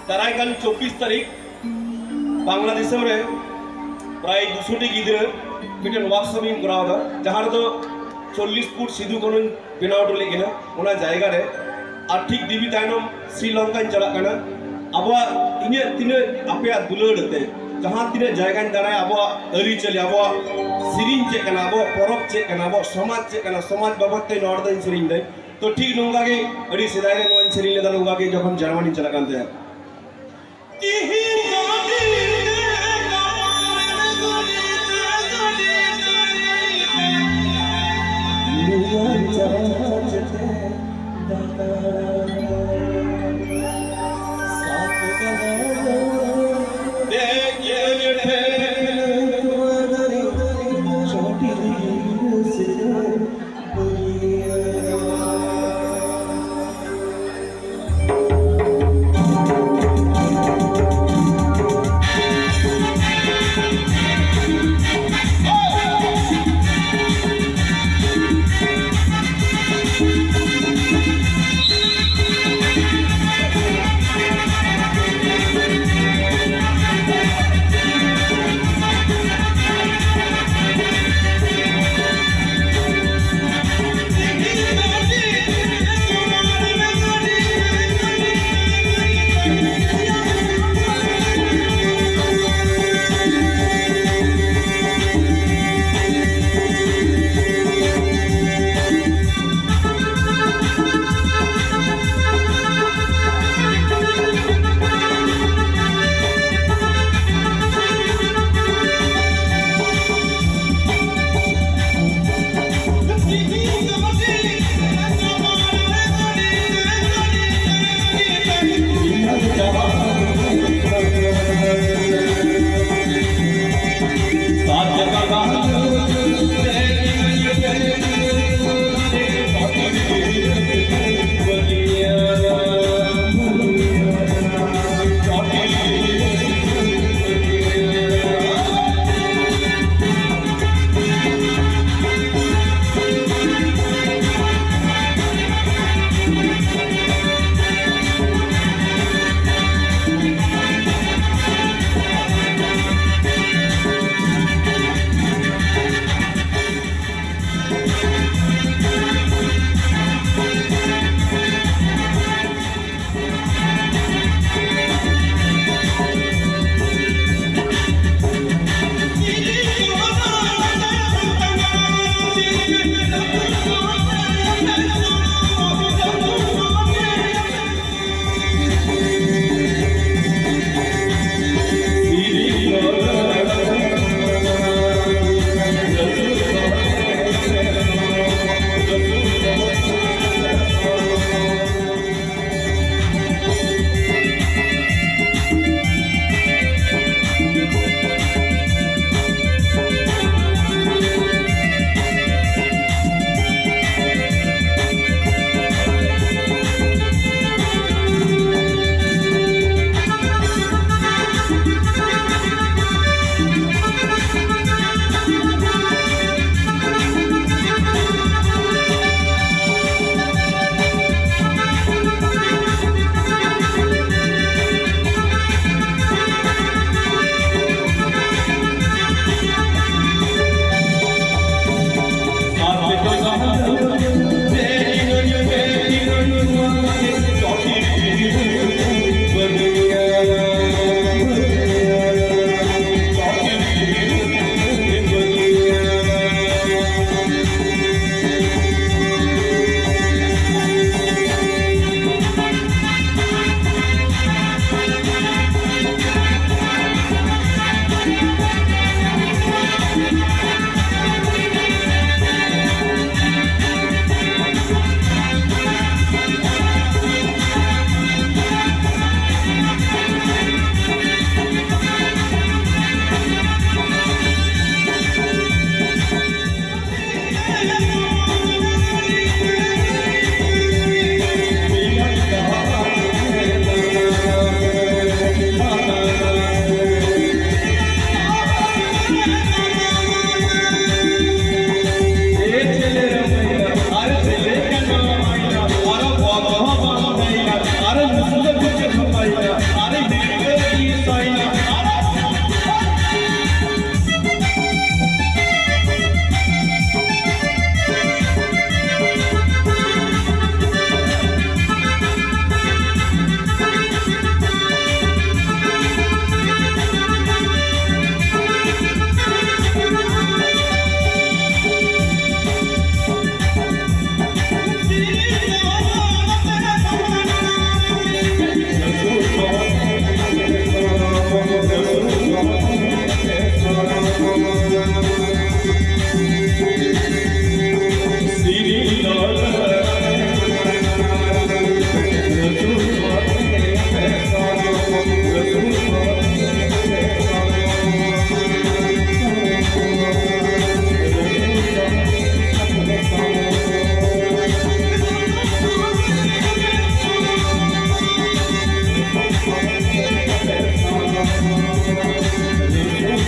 दारायकान 24 तारीख बांग्लादेश में प्राय 200 टी गिद्रा मिटन वर्कशॉप इन कराव जहाँ तो 40 फुट सिद्धू कानू बनाव लेकिन ओना जायगा रे और ठीक दिबी तायनम श्रीलंका चला कना अब इन तीन आपे दुलड़ते जहाँ तीन जायगा दाड़ा अब अरी चले अब सिरिन चेकना अब परब चेकना अब समाज चेकना समाज बाबत ते नॉर्थ सिरिन दे तो ठीक नोंगा के अड़ी सिदाय रे नोन सिरिन ले नोंगा के जखन जर्मनी चला कांते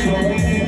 ᱦᱚᱸ